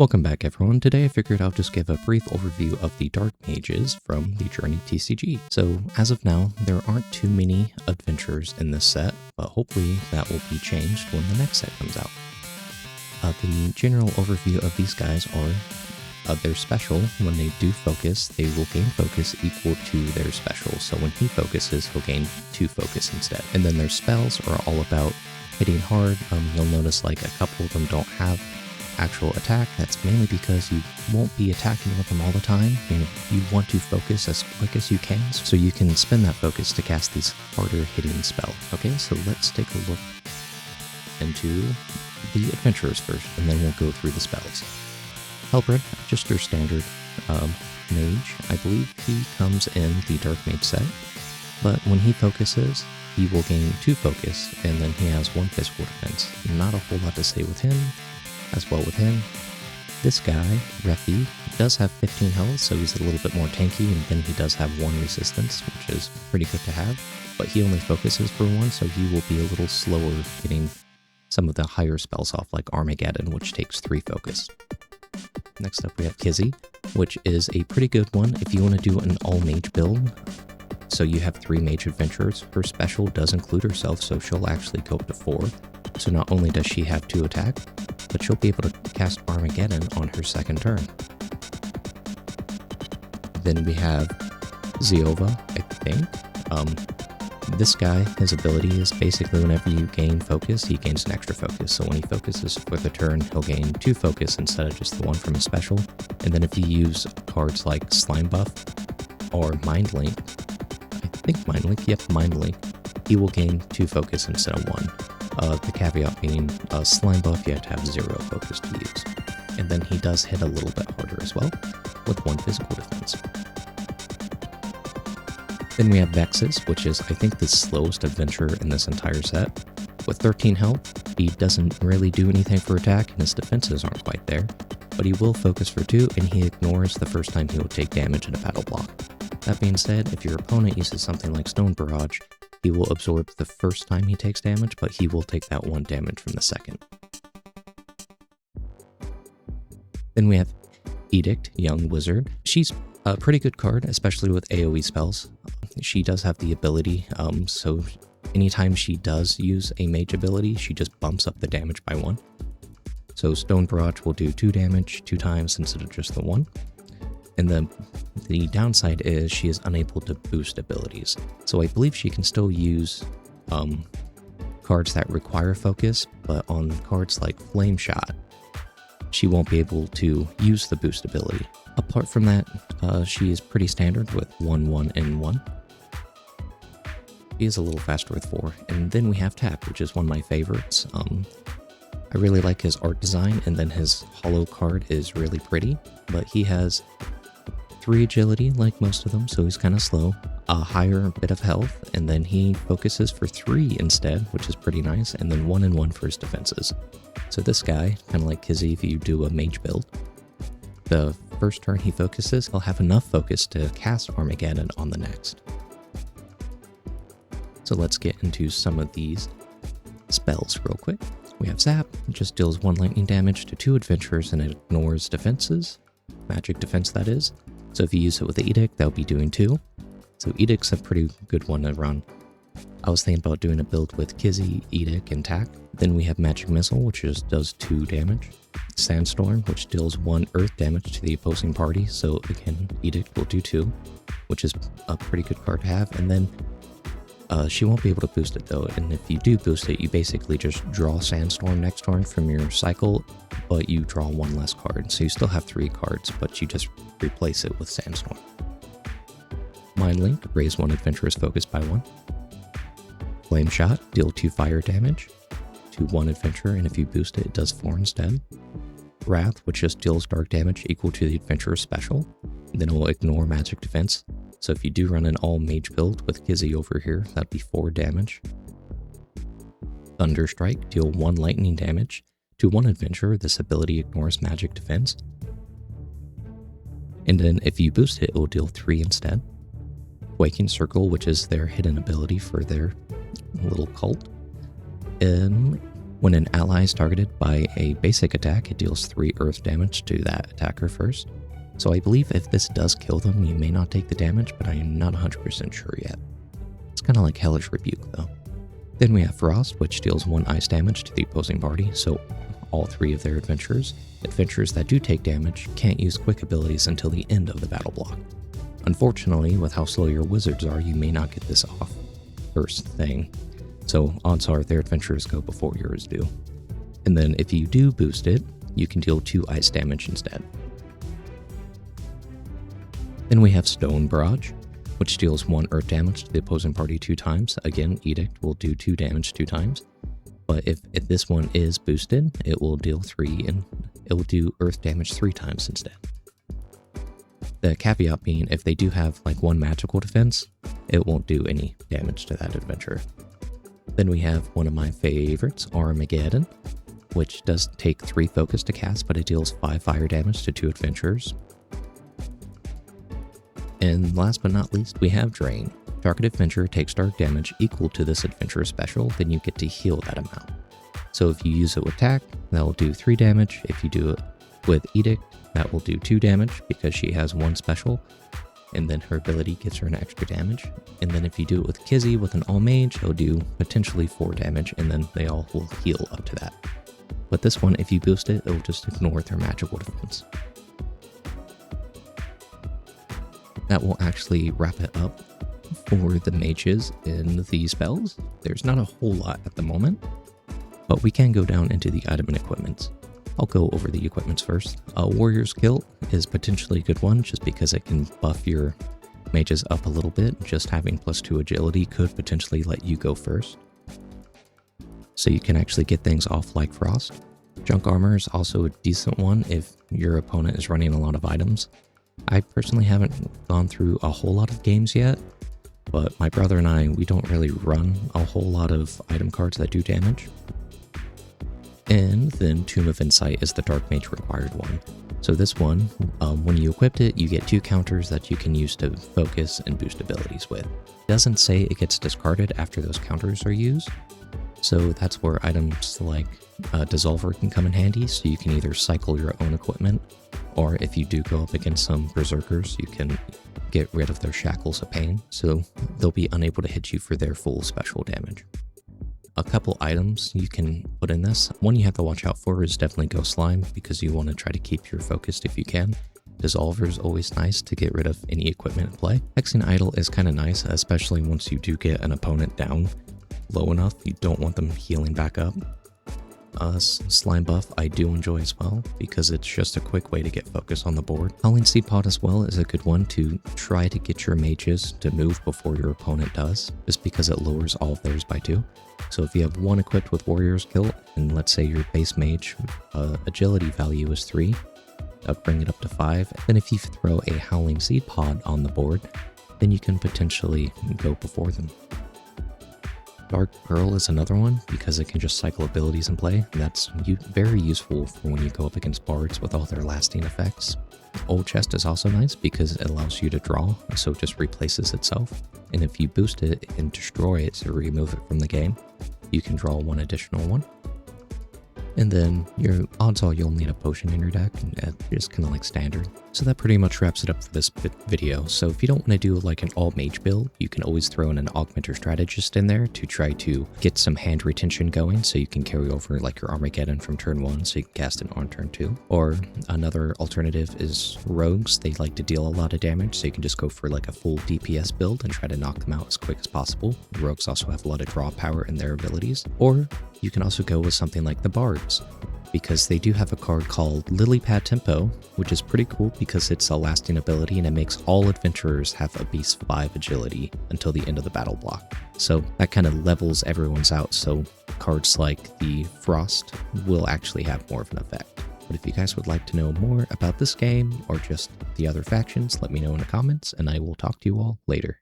Welcome back everyone. Today I figured I'll just give a brief overview of the Dark Mages from the Journey TCG. So as of now, there aren't too many adventures in this set, but hopefully that will be changed when the next set comes out. The general overview of these guys are they're special. When they do focus, they will gain focus equal to their special. So when he focuses, he'll gain 2 focus instead. And then their spells are all about hitting hard. You'll notice like a couple of them don't have actual attack. That's mainly because you won't be attacking with them all the time. You want to focus as quick as you can, so you can spend that focus to cast these harder hitting spells. Okay, so let's take a look into the adventurers first, and then we'll go through the spells. Halberd, just your standard mage. I believe he comes in the Dark Mage set, but when he focuses, he will gain 2 focus, and then he has 1 physical defense. Not a whole lot to say with him. As well with him, this guy, Refi, does have 15 health, so he's a little bit more tanky, and then he does have 1 resistance, which is pretty good to have, but he only focuses for 1, so he will be a little slower getting some of the higher spells off, like Armageddon, which takes 3 focus. Next up we have Kizzy, which is a pretty good one if you want to do an all-mage build. So you have 3 mage adventurers. Her special does include herself, so she'll actually go up to 4. So not only does she have 2 attack, but she'll be able to cast Armageddon on her second turn. Then we have Ziova, I think. This guy, his ability is basically whenever you gain focus, he gains an extra focus. So when he focuses for the turn, he'll gain 2 focus instead of just the 1 from his special. And then if you use cards like Slime Buff or Mind Link, Mind Link, he will gain 2 focus instead of 1. The caveat being Slime Buff, you have to have 0 focus to use. And then he does hit a little bit harder as well, with 1 physical defense. Then we have Vexus, which is I think the slowest adventurer in this entire set. With 13 health, he doesn't really do anything for attack, and his defenses aren't quite there. But he will focus for 2, and he ignores the first time he will take damage in a battle block. That being said, if your opponent uses something like Stone Barrage, he will absorb the first time he takes damage, but he will take that 1 damage from the second. Then we have Edict, Young Wizard. She's a pretty good card, especially with AoE spells. She does have the ability, so anytime she does use a mage ability, she just bumps up the damage by 1. So Stone Barrage will do 2 damage 2 times instead of just the 1. And the downside is she is unable to boost abilities. So I believe she can still use cards that require focus, but on cards like Flame Shot, she won't be able to use the boost ability. Apart from that, she is pretty standard with 1, 1, and 1. She is a little faster with 4. And then we have Tap, which is one of my favorites. I really like his art design, and then his holo card is really pretty, but he has 3 agility like most of them, so he's kind of slow, a higher bit of health, and then he focuses for 3 instead, which is pretty nice, and then 1 and 1 for his defenses. So this guy, kind of like Kizzy if you do a mage build, the first turn he focuses, he'll have enough focus to cast Armageddon on the next. So let's get into some of these spells real quick. We have Zap, it just deals 1 lightning damage to 2 adventurers and it ignores defenses. Magic defense, that is. So if you use it with the Edict, that'll be doing 2. So Edict's a pretty good one to run. I was thinking about doing a build with Kizzy, Edict, and Tack. Then we have Magic Missile, which just does 2 damage. Sandstorm, which deals 1 earth damage to the opposing party. So again, Edict will do 2, which is a pretty good card to have. And then she won't be able to boost it though, and if you do boost it, you basically just draw Sandstorm next turn from your cycle, but you draw 1 less card. So you still have 3 cards, but you just replace it with Sandstorm. Mind Link, raise 1 adventurer's focus by 1. Flame Shot, deal 2 fire damage to 1 adventurer, and if you boost it, it does 4 instead. Wrath, which just deals dark damage equal to the adventurer's special, then it will ignore magic defense. So if you do run an all-mage build with Kizzy over here, that'd be 4 damage. Thunder Strike, deal 1 lightning damage to 1 adventurer. This ability ignores magic defense. And then if you boost it, it will deal 3 instead. Waking Circle, which is their hidden ability for their little cult. When an ally is targeted by a basic attack, it deals 3 earth damage to that attacker first. So I believe if this does kill them, you may not take the damage, but I am not 100% sure yet. It's kind of like Hellish Rebuke though. Then we have Frost, which deals 1 ice damage to the opposing party, so all 3 of their adventurers that do take damage can't use quick abilities until the end of the battle block. Unfortunately, with how slow your wizards are, you may not get this off first thing, so odds are their adventurers go before yours do. And then if you do boost it, you can deal 2 ice damage instead. Then we have Stone Barrage, which deals 1 earth damage to the opposing party 2 times. Again, Edict will do 2 damage 2 times. But if this one is boosted, it will deal 3 and it will do earth damage 3 times instead. The caveat being, if they do have like 1 magical defense, it won't do any damage to that adventurer. Then we have one of my favorites, Armageddon, which does take 3 focus to cast, but it deals 5 fire damage to 2 adventurers. And last but not least, we have Drain. Target adventurer takes dark damage equal to this adventurer special, then you get to heal that amount. So if you use it with attack, that will do 3 damage. If you do it with Edict, that will do 2 damage because she has 1 special, and then her ability gives her an extra damage. And then if you do it with Kizzy with an all mage, it'll do potentially 4 damage, and then they all will heal up to that. But this one, if you boost it, it will just ignore their magical defense. That will actually wrap it up for the mages in the spells. There's not a whole lot at the moment, but we can go down into the item and equipments. I'll go over the equipments first. Warrior's Kilt is potentially a good one just because it can buff your mages up a little bit. Just having +2 agility could potentially let you go first, so you can actually get things off like Frost. Junk Armor is also a decent one if your opponent is running a lot of items. I personally haven't gone through a whole lot of games yet, but my brother and I, we don't really run a whole lot of item cards that do damage. And then Tomb of Insight is the Dark Mage required one. So this one, when you equip it, you get 2 counters that you can use to focus and boost abilities with. It doesn't say it gets discarded after those counters are used, so that's where items like Dissolver can come in handy, so you can either cycle your own equipment, or if you do go up against some Berserkers, you can get rid of their Shackles of Pain, so they'll be unable to hit you for their full special damage. A couple items you can put in this. One you have to watch out for is definitely Ghost Slime, because you want to try to keep your focused if you can. Dissolver is always nice to get rid of any equipment in play. Hexing Idol is kind of nice, especially once you do get an opponent down low enough. You don't want them healing back up. Slime Buff I do enjoy as well, because it's just a quick way to get focus on the board. Howling Seed Pod as well is a good one to try to get your mages to move before your opponent does, just because it lowers all of theirs by 2. So if you have 1 equipped with Warrior's Kilt, and let's say your base mage agility value is 3, bring it up to 5, then if you throw a Howling Seed Pod on the board, then you can potentially go before them. Dark Pearl is another one, because it can just cycle abilities in play. That's very useful for when you go up against bards with all their lasting effects. Old Chest is also nice because it allows you to draw, so it just replaces itself. And if you boost it and destroy it to remove it from the game, you can draw 1 additional one. And then your odds are you'll need a potion in your deck, just kind of like standard. So that pretty much wraps it up for this video. So if you don't want to do like an all mage build, you can always throw in an augmenter strategist in there to try to get some hand retention going, so you can carry over like your Armageddon from turn 1 so you can cast it on turn 2. Or another alternative is rogues. They like to deal a lot of damage, so you can just go for like a full DPS build and try to knock them out as quick as possible. Rogues also have a lot of draw power in their abilities. Or you can also go with something like the bards, because they do have a card called Lilypad Tempo, which is pretty cool because it's a lasting ability and it makes all adventurers have a base 5 agility until the end of the battle block. So that kind of levels everyone's out, so cards like the Frost will actually have more of an effect. But if you guys would like to know more about this game or just the other factions, let me know in the comments and I will talk to you all later.